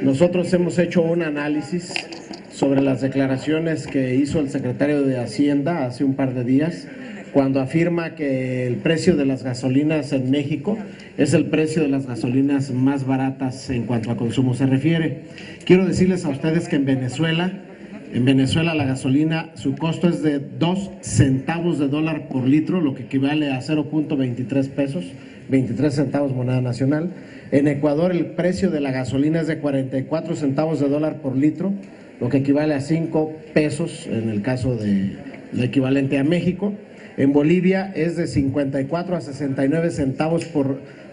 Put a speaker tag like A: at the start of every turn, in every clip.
A: Nosotros hemos hecho un análisis sobre las declaraciones que hizo el secretario de Hacienda hace un par de días, cuando afirma que el precio de las gasolinas en México es el precio de las gasolinas más baratas en cuanto a consumo se refiere. Quiero decirles a ustedes que en Venezuela la gasolina, su costo es de 2 centavos de dólar por litro, lo que equivale a 0.23 pesos, 23 centavos moneda nacional. En Ecuador el precio de la gasolina es de 44 centavos de dólar por litro, lo que equivale a 5 pesos en el caso de lo equivalente a México. En Bolivia es de 54 a 69 centavos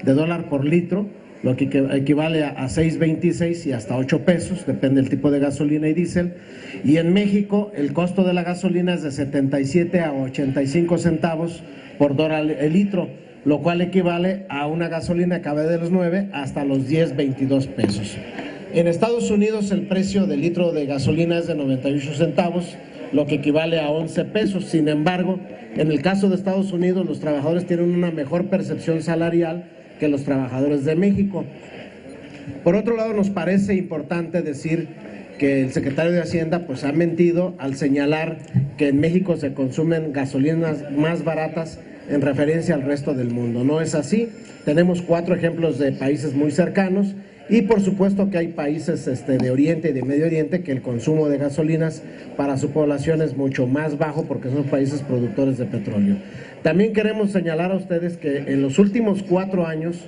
A: de dólar por litro, lo que equivale a 6.26 y hasta 8 pesos, depende del tipo de gasolina y diésel. Y en México el costo de la gasolina es de 77 a 85 centavos por dólar el litro, lo cual equivale a una gasolina que va de los 9 hasta los 10, 22 pesos. En Estados Unidos el precio del litro de gasolina es de 98 centavos, lo que equivale a 11 pesos. Sin embargo, en el caso de Estados Unidos, los trabajadores tienen una mejor percepción salarial que los trabajadores de México. Por otro lado, nos parece importante decir que el secretario de Hacienda pues ha mentido al señalar que en México se consumen gasolinas más baratas en referencia al resto del mundo. No es así. Tenemos 4 ejemplos de países muy cercanos y por supuesto que hay países de Oriente y de Medio Oriente que el consumo de gasolinas para su población es mucho más bajo porque son países productores de petróleo. También queremos señalar a ustedes que en los últimos 4 años,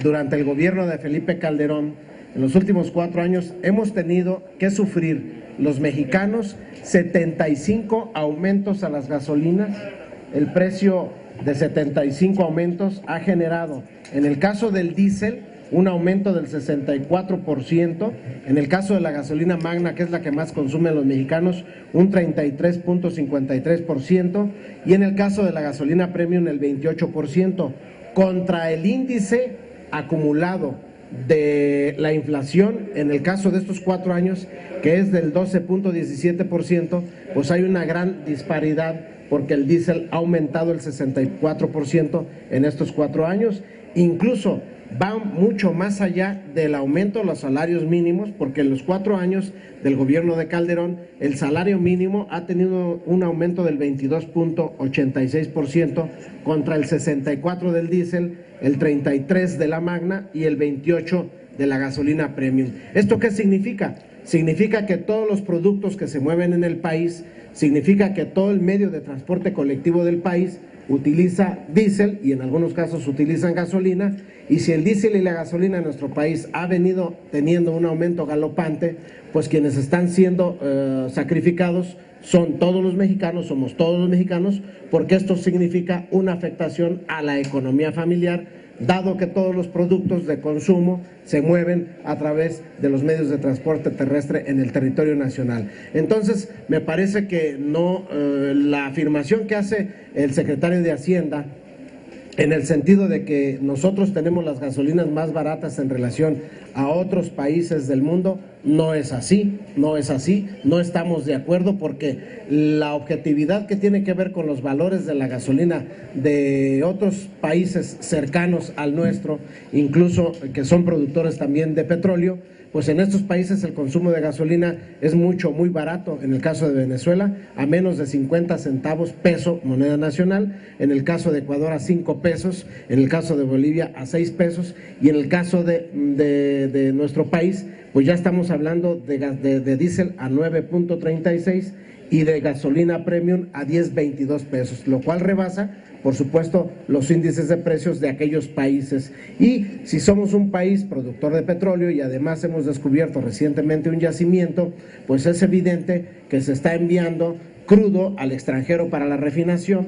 A: durante el gobierno de Felipe Calderón, en los últimos 4 años hemos tenido que sufrir los mexicanos 75 aumentos a las gasolinas. El precio de 75 aumentos ha generado, en el caso del diésel, un aumento del 64%, en el caso de la gasolina magna, que es la que más consumen los mexicanos, un 33.53%, y en el caso de la gasolina premium el 28%, contra el índice acumulado de la inflación, en el caso de estos 4 años, que es del 12.17%, pues hay una gran disparidad porque el diésel ha aumentado el 64% en estos 4 años, incluso va mucho más allá del aumento de los salarios mínimos, porque en los 4 años del gobierno de Calderón el salario mínimo ha tenido un aumento del 22.86% contra el 64% del diésel, el 33% de la magna y el 28% de la gasolina premium. ¿Esto qué significa? Significa que todos los productos que se mueven en el país, significa que todo el medio de transporte colectivo del país utiliza diésel y en algunos casos utilizan gasolina, y si el diésel y la gasolina en nuestro país ha venido teniendo un aumento galopante, pues quienes están siendo sacrificados son todos los mexicanos, somos todos los mexicanos, porque esto significa una afectación a la economía familiar, dado que todos los productos de consumo se mueven a través de los medios de transporte terrestre en el territorio nacional. Entonces, me parece que la afirmación que hace el secretario de Hacienda, en el sentido de que nosotros tenemos las gasolinas más baratas en relación a otros países del mundo, no es así, no estamos de acuerdo, porque la objetividad que tiene que ver con los valores de la gasolina de otros países cercanos al nuestro, incluso que son productores también de petróleo, pues en estos países el consumo de gasolina es muy barato. En el caso de Venezuela, a menos de 50 centavos peso moneda nacional, en el caso de Ecuador a 5 pesos, en el caso de Bolivia a 6 pesos, y en el caso de nuestro país, pues ya estamos hablando de diésel a 9.36 y de gasolina premium a 10.22 pesos, lo cual rebasa, por supuesto, los índices de precios de aquellos países. Y si somos un país productor de petróleo y además hemos descubierto recientemente un yacimiento, pues es evidente que se está enviando crudo al extranjero para la refinación.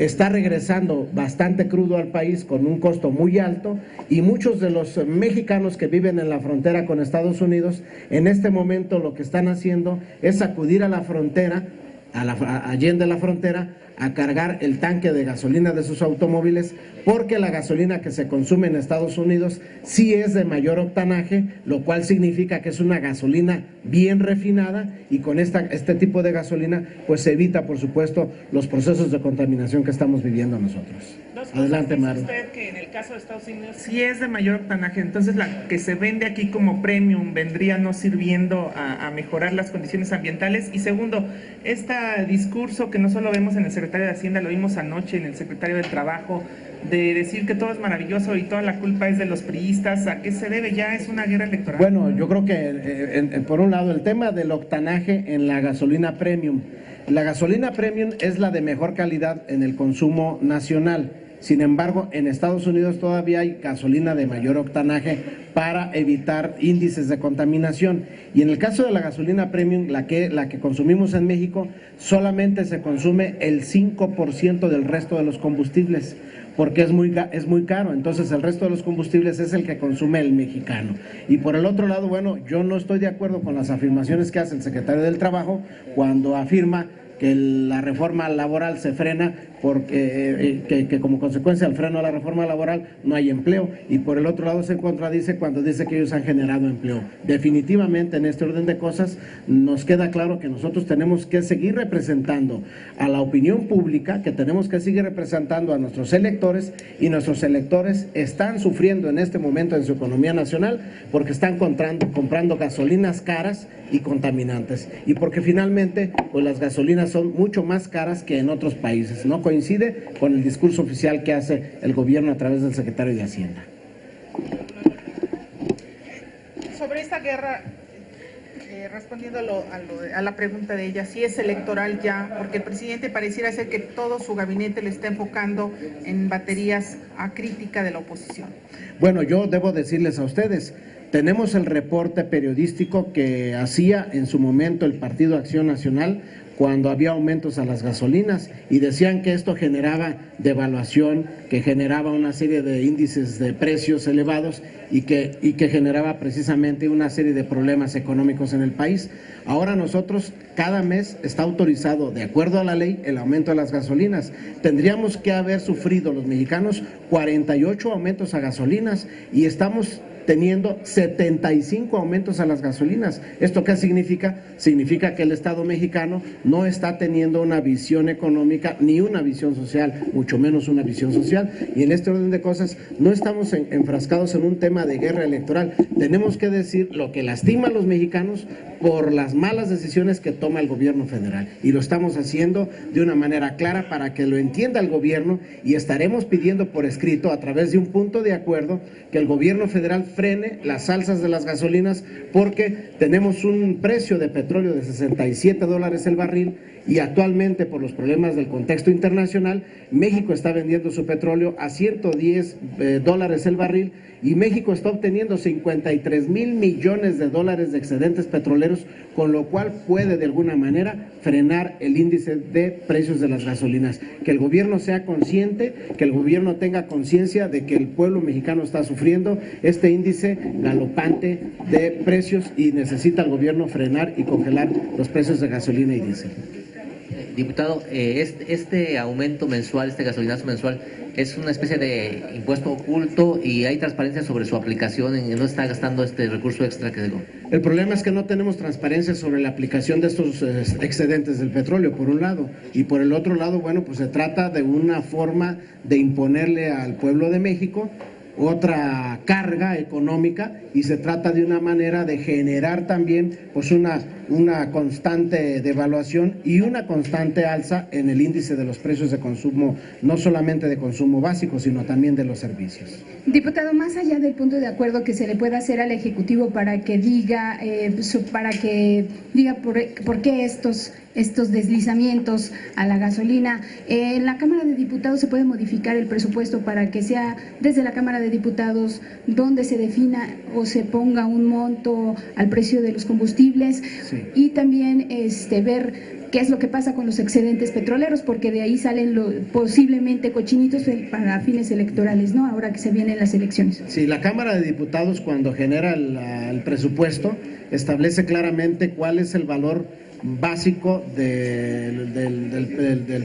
A: Está regresando bastante crudo al país con un costo muy alto, y muchos de los mexicanos que viven en la frontera con Estados Unidos en este momento lo que están haciendo es acudir a la frontera, allende la frontera, a cargar el tanque de gasolina de sus automóviles porque la gasolina que se consume en Estados Unidos sí es de mayor octanaje, lo cual significa que es una gasolina bien refinada, y con este tipo de gasolina pues se evita, por supuesto, los procesos de contaminación que estamos viviendo nosotros. Adelante, Maru.
B: Dice usted que en el caso de Estados Unidos sí es de mayor octanaje, entonces la que se vende aquí como premium vendría no sirviendo a mejorar las condiciones ambientales. Y segundo, este discurso que no solo vemos en el secretario de Hacienda, lo vimos anoche en el secretario del Trabajo, de decir que todo es maravilloso y toda la culpa es de los priistas, ¿a qué se debe? Ya es una guerra electoral.
A: Bueno, yo creo que por un lado el tema del octanaje en la gasolina premium. La gasolina premium es la de mejor calidad en el consumo nacional. Sin embargo, en Estados Unidos todavía hay gasolina de mayor octanaje para evitar índices de contaminación. Y en el caso de la gasolina premium, la que consumimos en México, solamente se consume el 5% del resto de los combustibles, porque es muy caro. Entonces el resto de los combustibles es el que consume el mexicano. Y por el otro lado, bueno, yo no estoy de acuerdo con las afirmaciones que hace el secretario del Trabajo cuando afirma que la reforma laboral se frena porque que como consecuencia del freno a la reforma laboral no hay empleo, y por el otro lado se contradice cuando dice que ellos han generado empleo. Definitivamente en este orden de cosas nos queda claro que nosotros tenemos que seguir representando a la opinión pública, que tenemos que seguir representando a nuestros electores, y nuestros electores están sufriendo en este momento en su economía nacional porque están comprando gasolinas caras y contaminantes, y porque finalmente pues las gasolinas son mucho más caras que en otros países. No coincide con el discurso oficial que hace el gobierno a través del secretario de Hacienda.
B: Sobre esta guerra, respondiendo a la pregunta de ella, si es electoral ya, porque el presidente pareciera ser que todo su gabinete le está enfocando en baterías a crítica de la oposición.
A: Bueno, yo debo decirles a ustedes, tenemos el reporte periodístico que hacía en su momento el Partido Acción Nacional cuando había aumentos a las gasolinas, y decían que esto generaba devaluación, que generaba una serie de índices de precios elevados y que generaba precisamente una serie de problemas económicos en el país. Ahora nosotros, cada mes está autorizado, de acuerdo a la ley, el aumento de las gasolinas. Tendríamos que haber sufrido los mexicanos 48 aumentos a gasolinas y estamos teniendo 75 aumentos a las gasolinas. ¿Esto qué significa? Significa que el Estado mexicano no está teniendo una visión económica ni una visión social, mucho menos una visión social. Y en este orden de cosas no estamos enfrascados en un tema de guerra electoral. Tenemos que decir lo que lastima a los mexicanos por las malas decisiones que toma el gobierno federal. Y lo estamos haciendo de una manera clara para que lo entienda el gobierno, y estaremos pidiendo por escrito, a través de un punto de acuerdo, que el gobierno federal frene las alzas de las gasolinas, porque tenemos un precio de petróleo de $67 el barril, y actualmente por los problemas del contexto internacional, México está vendiendo su petróleo a $110 el barril, y México está obteniendo 53,000 millones de dólares de excedentes petroleros, con lo cual puede de alguna manera frenar el índice de precios de las gasolinas. Que el gobierno sea consciente, que el gobierno tenga conciencia de que el pueblo mexicano está sufriendo este índice galopante de precios, y necesita el gobierno frenar y congelar los precios de gasolina y diésel.
C: Diputado, este aumento mensual, este gasolinazo mensual, es una especie de impuesto oculto, y hay transparencia sobre su aplicación, en no está gastando este recurso extra que digo.
A: El problema es que no tenemos transparencia sobre la aplicación de estos excedentes del petróleo, por un lado, y por el otro lado, bueno, pues se trata de una forma de imponerle al pueblo de México otra carga económica, y se trata de una manera de generar también pues una constante devaluación y una constante alza en el índice de los precios de consumo, no solamente de consumo básico, sino también de los servicios.
D: Diputado, más allá del punto de acuerdo que se le pueda hacer al Ejecutivo para que diga por qué estos deslizamientos a la gasolina, en la Cámara de Diputados se puede modificar el presupuesto para que sea desde la Cámara de Diputados donde se defina o se ponga un monto al precio de los combustibles. Sí. Y también ver qué es lo que pasa con los excedentes petroleros, porque de ahí salen posiblemente cochinitos para fines electorales, ¿no? Ahora que se vienen las elecciones.
A: Sí, la Cámara de Diputados, cuando genera el presupuesto, establece claramente cuál es el valor básico del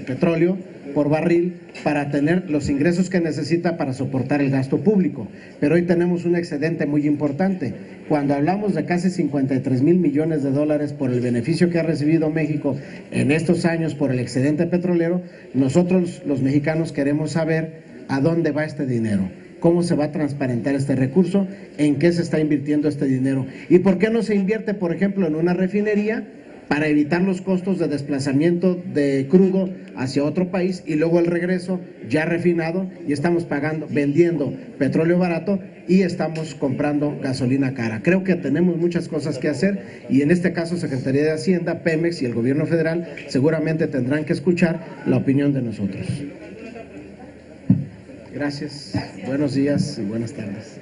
A: petróleo por barril para tener los ingresos que necesita para soportar el gasto público. Pero hoy tenemos un excedente muy importante. Cuando hablamos de casi 53,000 millones de dólares por el beneficio que ha recibido México en estos años por el excedente petrolero, nosotros los mexicanos queremos saber a dónde va este dinero, cómo se va a transparentar este recurso, en qué se está invirtiendo este dinero y por qué no se invierte, por ejemplo, en una refinería para evitar los costos de desplazamiento de crudo hacia otro país y luego el regreso ya refinado, y estamos vendiendo petróleo barato y estamos comprando gasolina cara. Creo que tenemos muchas cosas que hacer y en este caso Secretaría de Hacienda, Pemex y el gobierno federal seguramente tendrán que escuchar la opinión de nosotros. Gracias, buenos días y buenas tardes.